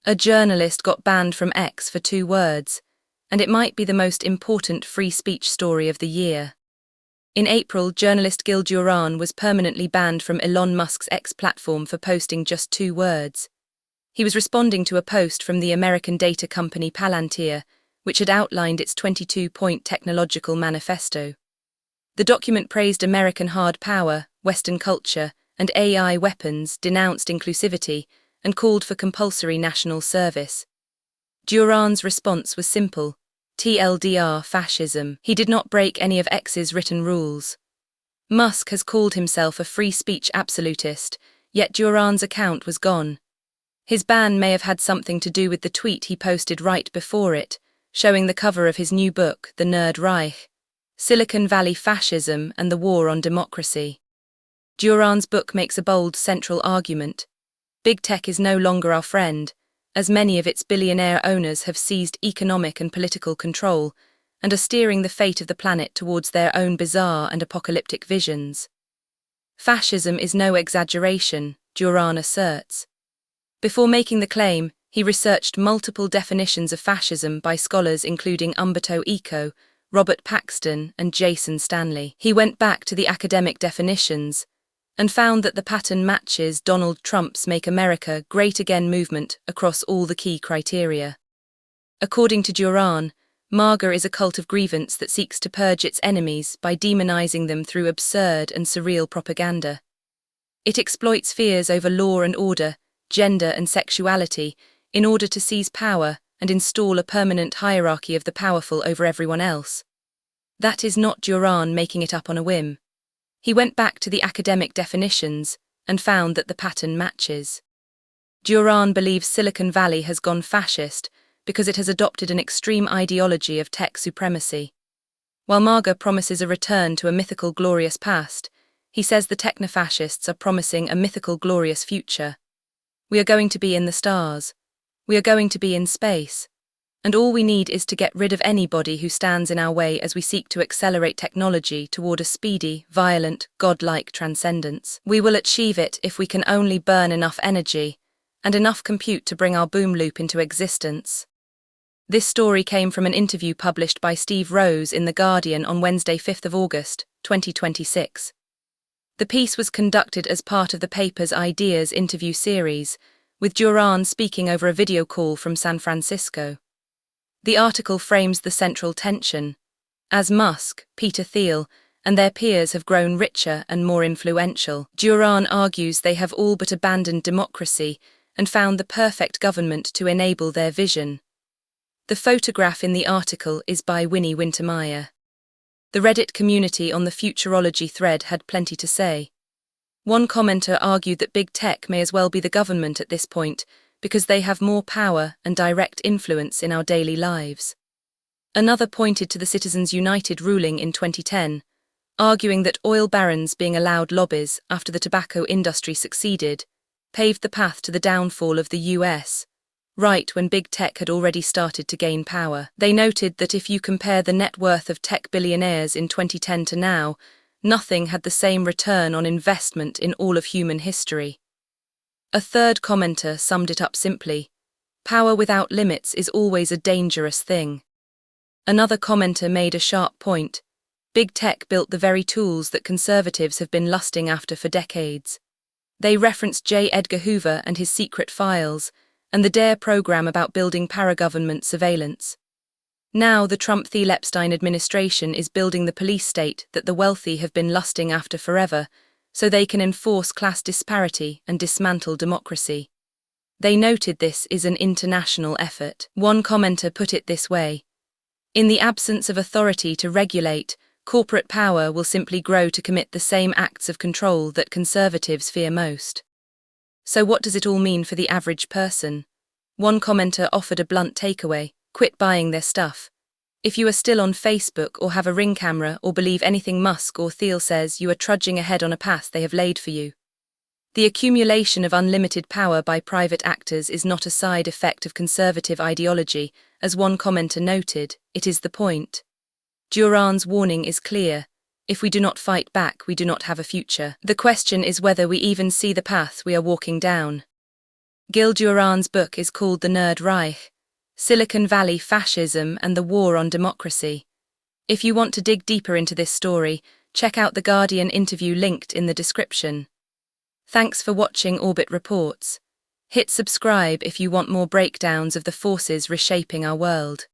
A journalist got banned from X for 2 words, and it might be the most important free speech story of the year. In April, journalist Gil Duran was permanently banned from Elon Musk's X platform for posting just 2 words. He was responding to a post from the American data company Palantir, which had outlined its 22-point technological manifesto. The document praised American hard power, Western culture, and AI weapons, denounced inclusivity, and called for compulsory national service. Duran's response was simple: TLDR fascism. He did not break any of X's written rules. Musk has called himself a free speech absolutist, yet Duran's account was gone. His ban may have had something to do with the tweet he posted right before it, showing the cover of his new book, The Nerd Reich: Silicon Valley Fascism and the War on Democracy. Duran's book makes a bold central argument. Big tech is no longer our friend, as many of its billionaire owners have seized economic and political control and are steering the fate of the planet towards their own bizarre and apocalyptic visions. Fascism is no exaggeration, Duran asserts. Before making the claim, he researched multiple definitions of fascism by scholars including Umberto Eco, Robert Paxton, and Jason Stanley. He went back to the academic definitions and found that the pattern matches Donald Trump's Make America Great Again movement across all the key criteria. According to Duran, MAGA is a cult of grievance that seeks to purge its enemies by demonizing them through absurd and surreal propaganda. It exploits fears over law and order, gender and sexuality, in order to seize power and install a permanent hierarchy of the powerful over everyone else. That is not Duran making it up on a whim. He went back to the academic definitions and found that the pattern matches. Duran believes Silicon Valley has gone fascist because it has adopted an extreme ideology of tech supremacy. While MAGA promises a return to a mythical glorious past, he says the technofascists are promising a mythical glorious future. We are going to be in the stars. We are going to be in space. And all we need is to get rid of anybody who stands in our way as we seek to accelerate technology toward a speedy, violent, godlike transcendence. We will achieve it if we can only burn enough energy and enough compute to bring our boom loop into existence. This story came from an interview published by Steve Rose in The Guardian on Wednesday, 5th of August, 2026. The piece was conducted as part of the paper's Ideas interview series, with Duran speaking over a video call from San Francisco. The article frames the central tension. As Musk, Peter Thiel, and their peers have grown richer and more influential, Duran argues they have all but abandoned democracy and found the perfect government to enable their vision. The photograph in the article is by Winnie Wintermeyer. The Reddit community on the Futurology thread had plenty to say. One commenter argued that big tech may as well be the government at this point, because they have more power and direct influence in our daily lives. Another pointed to the Citizens United ruling in 2010, arguing that oil barons being allowed lobbies after the tobacco industry succeeded paved the path to the downfall of the US, right when big tech had already started to gain power. They noted that if you compare the net worth of tech billionaires in 2010 to now, nothing had the same return on investment in all of human history. A third commenter summed it up simply: power without limits is always a dangerous thing. Another commenter made a sharp point: big tech built the very tools that conservatives have been lusting after for decades. They referenced J. Edgar Hoover and his secret files, and the DARE program about building paragovernment surveillance. Now the Trump-Thiel-Epstein administration is building the police state that the wealthy have been lusting after forever, so they can enforce class disparity and dismantle democracy. They noted this is an international effort. One commenter put it this way: in the absence of authority to regulate, corporate power will simply grow to commit the same acts of control that conservatives fear most. So what does it all mean for the average person? One commenter offered a blunt takeaway: quit buying their stuff. If you are still on Facebook or have a Ring camera or believe anything Musk or Thiel says, you are trudging ahead on a path they have laid for you. The accumulation of unlimited power by private actors is not a side effect of conservative ideology, as one commenter noted, it is the point. Duran's warning is clear: if we do not fight back, we do not have a future. The question is whether we even see the path we are walking down. Gil Duran's book is called The Nerd Reich: Silicon Valley Fascism and the War on Democracy. If you want to dig deeper into this story, check out the Guardian interview linked in the description. Thanks for watching Orbit Reports. Hit subscribe if you want more breakdowns of the forces reshaping our world.